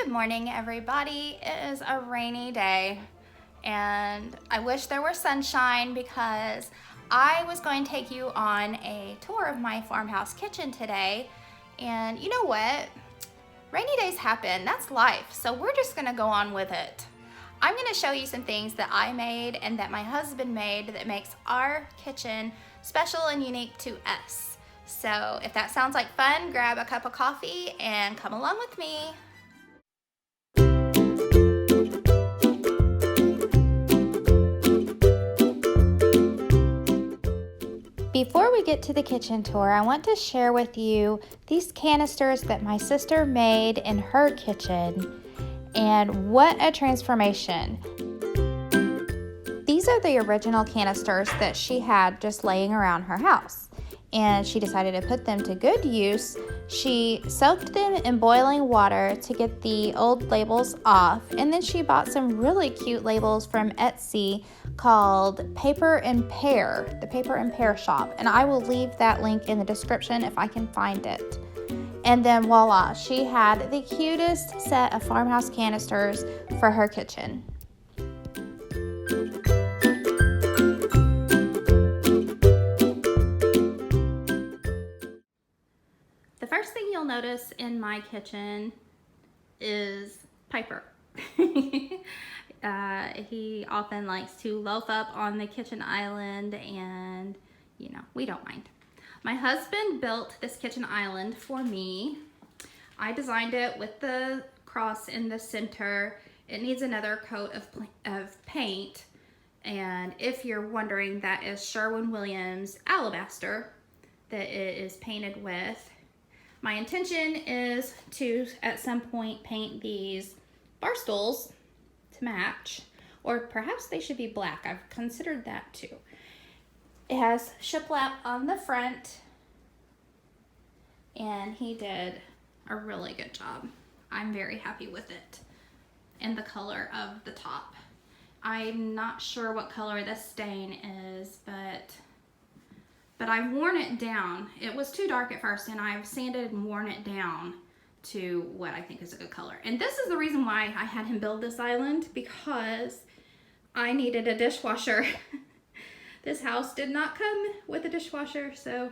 Good morning, everybody. It is a rainy day and I wish there were sunshine because I was going to take you on a tour of my farmhouse kitchen today. And you know what? Rainy days happen. That's life. So we're just going to go on with it. I'm going to show you some things that I made and that my husband made that makes our kitchen special and unique to us. So if that sounds like fun, grab a cup of coffee and come along with me. Before we get to the kitchen tour, I want to share with you these canisters that my sister made in her kitchen, and what a transformation. These are the original canisters that she had just laying around her house, and she decided to put them to good use. She soaked them in boiling water to get the old labels off, and then she bought some really cute labels from Etsy called Paper and Pear, the Paper and Pear shop, and I will leave that link in the description if I can find it. And then voila, she had the cutest set of farmhouse canisters for her kitchen. The first thing you'll notice in my kitchen is Piper. He often likes to loaf up on the kitchen island, and you know, we don't mind. My husband built this kitchen island for me. I designed it with the cross in the center. It needs another coat of paint, and if you're wondering, that is Sherwin-Williams alabaster that it is painted with. My intention is to, at some point, paint these bar stools to match, or perhaps they should be black. I've considered that too. It has shiplap on the front, and he did a really good job. I'm very happy with it, and the color of the top. I'm not sure what color this stain is, but I've worn it down. It was too dark at first, and I've sanded and worn it down to what I think is a good color. And this is the reason why I had him build this island, because I needed a dishwasher. This house did not come with a dishwasher, so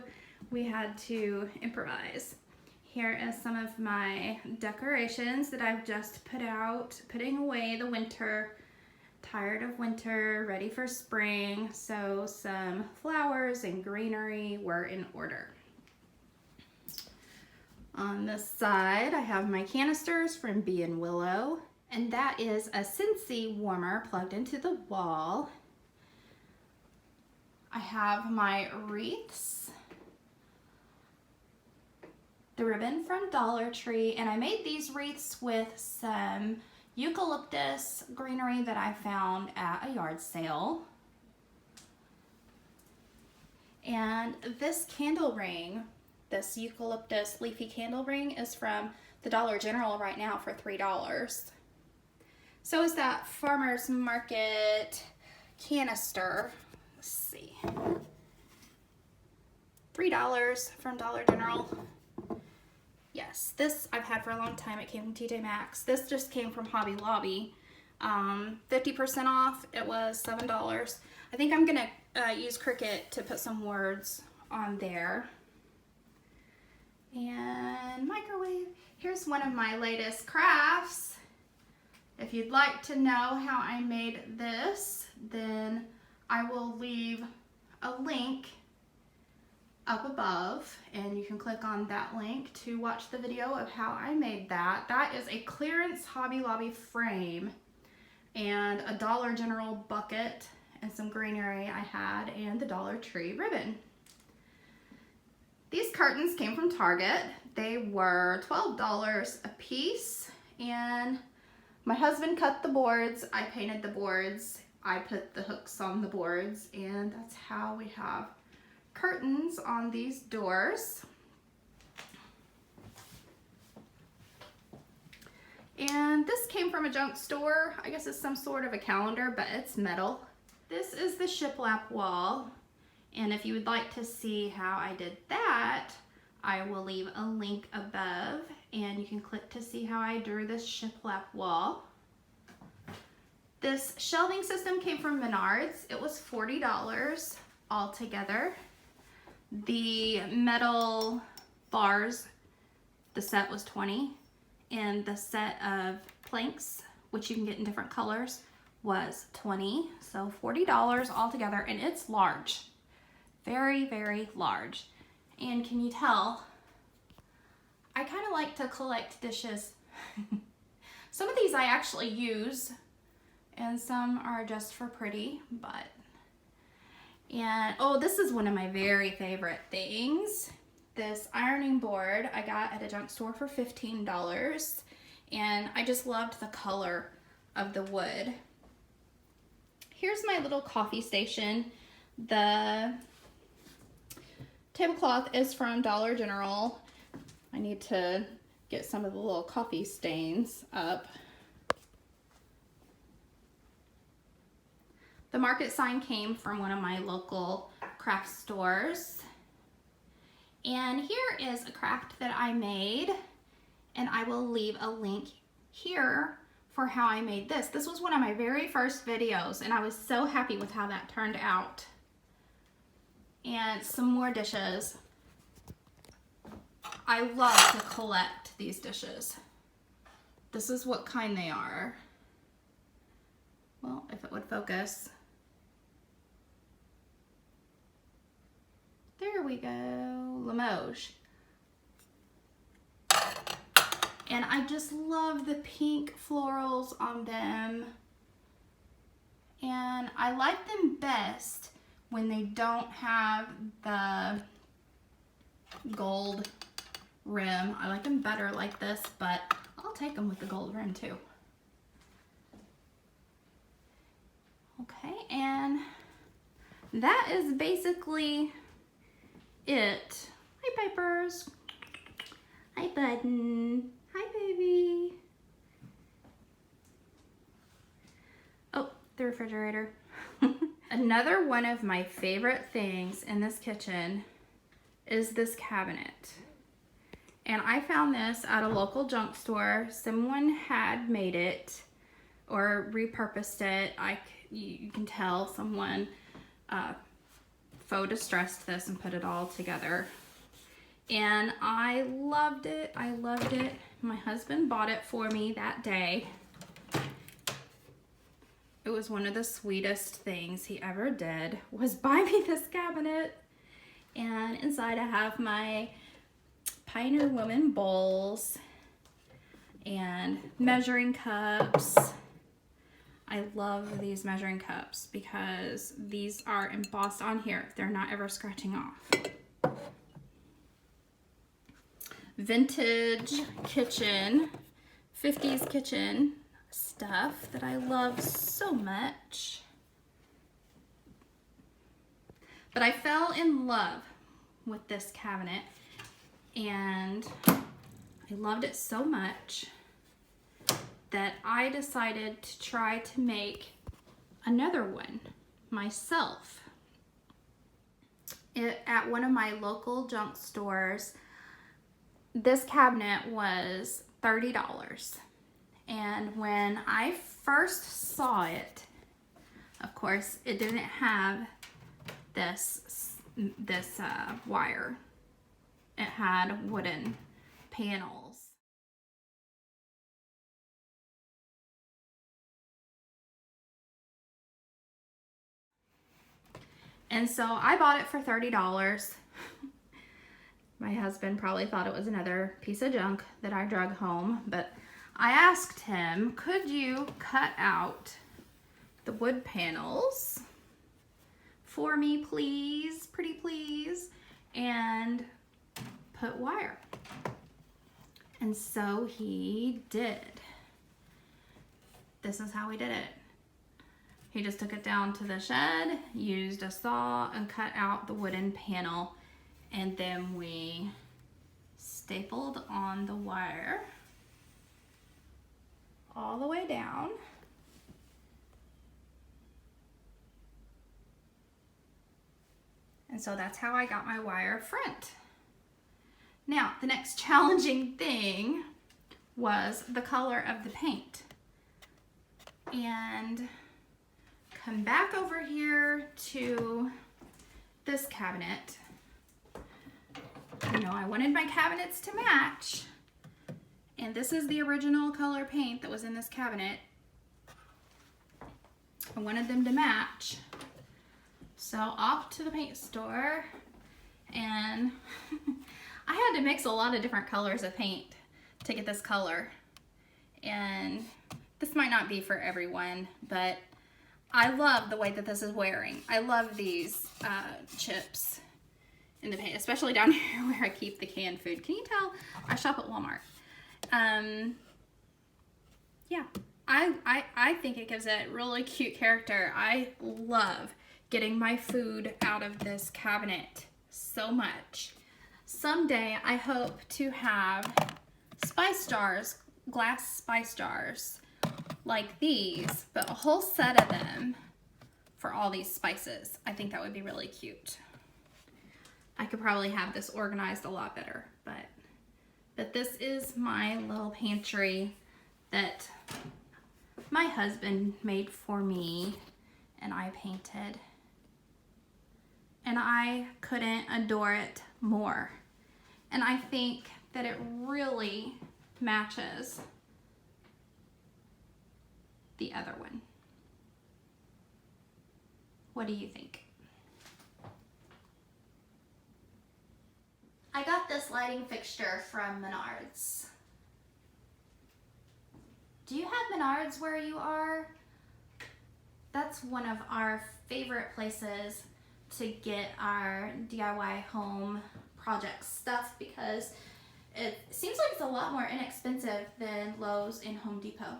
we had to improvise. Here is some of my decorations that I've just put out, putting away the winter. Tired of winter, ready for spring, so some flowers and greenery were in order. On this side, I have my canisters from Bee and Willow, and that is a Scentsy warmer plugged into the wall. I have my wreaths, the ribbon from Dollar Tree, and I made these wreaths with some eucalyptus greenery that I found at a yard sale. And this candle ring, this eucalyptus leafy candle ring, is from the Dollar General right now for $3. So is that Farmer's Market canister. Let's see. $3 from Dollar General. Yes, this I've had for a long time. It came from TJ Maxx. This just came from Hobby Lobby. 50% off. It was $7. I think I'm gonna use Cricut to put some words on there. And microwave. Here's one of my latest crafts. If you'd like to know how I made this, then I will leave a link up above, and you can click on that link to watch the video of how I made that. That is a clearance Hobby Lobby frame and a Dollar General bucket and some greenery I had, and the Dollar Tree ribbon. These curtains came from Target. They were $12 a piece, and my husband cut the boards, I painted the boards, I put the hooks on the boards, and that's how we have curtains on these doors. And this came from a junk store. I guess it's some sort of a calendar, but it's metal. This is the shiplap wall, and if you would like to see how I did that, I will leave a link above and you can click to see how I drew this shiplap wall. This shelving system came from Menards. It was $40 altogether. The metal bars, the set was $20, and the set of planks, which you can get in different colors, was $20. So $40 altogether, and it's large. Very, very large. And can you tell, I kind of like to collect dishes. Some of these I actually use, and some are just for pretty, but. And oh, this is one of my very favorite things. This ironing board I got at a junk store for $15, and I just loved the color of the wood. Here's my little coffee station. The tablecloth is from Dollar General. I need to get some of the little coffee stains up. The market sign came from one of my local craft stores. And here is a craft that I made, and I will leave a link here for how I made this. This was one of my very first videos, and I was so happy with how that turned out. And some more dishes. I love to collect these dishes. This is what kind they are. Well, if it would focus. There we go, Limoges. And I just love the pink florals on them. And I like them best when they don't have the gold rim. I like them better like this, but I'll take them with the gold rim too. Okay, and that is basically it. Hi, Pipers. Hi, Button. Hi, baby. Oh, the refrigerator. Another one of my favorite things in this kitchen is this cabinet. And I found this at a local junk store. Someone had made it or repurposed it. You can tell someone faux distressed this and put it all together. And I loved it. I loved it. My husband bought it for me that day. It was one of the sweetest things he ever did, was buy me this cabinet. And inside I have my Pioneer Woman bowls and measuring cups. I love these measuring cups because these are embossed on here. They're not ever scratching off. Vintage kitchen, 50s kitchen stuff that I love so much. But I fell in love with this cabinet, and I loved it so much that I decided to try to make another one myself. At one of my local junk stores, this cabinet was $30. And when I first saw it, of course, it didn't have this wire. It had wooden panels. And so I bought it for $30. My husband probably thought it was another piece of junk that I drug home, but I asked him, could you cut out the wood panels for me, please, pretty please, and put wire? And so he did. This is how we did it. He just took it down to the shed, used a saw, and cut out the wooden panel, and then we stapled on the wire all the way down. And so that's how I got my wire front. Now, the next challenging thing was the color of the paint. And come back over here to this cabinet. You know, I wanted my cabinets to match. And this is the original color paint that was in this cabinet. I wanted them to match. So off to the paint store, and I had to mix a lot of different colors of paint to get this color. And this might not be for everyone, but I love the way that this is wearing. I love these chips in the paint, especially down here where I keep the canned food. Can you tell? I shop at Walmart. Yeah, I think it gives it really cute character. I love getting my food out of this cabinet so much. Someday I hope to have spice jars, glass spice jars like these, but a whole set of them for all these spices. I think that would be really cute. I could probably have this organized a lot better, but this is my little pantry that my husband made for me and I painted. And I couldn't adore it more. And I think that it really matches the other one. What do you think? I got this lighting fixture from Menards. Do you have Menards where you are? That's one of our favorite places to get our DIY home project stuff because it seems like it's a lot more inexpensive than Lowe's and Home Depot.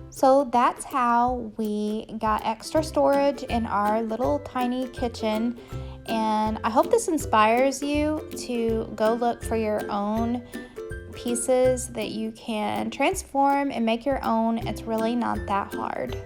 So that's how we got extra storage in our little tiny kitchen, and I hope this inspires you to go look for your own pieces that you can transform and make your own. It's really not that hard.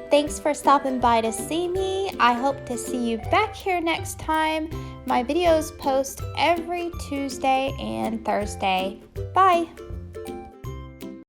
Thanks for stopping by to see me. I hope to see you back here next time. My videos post every Tuesday and Thursday. Bye.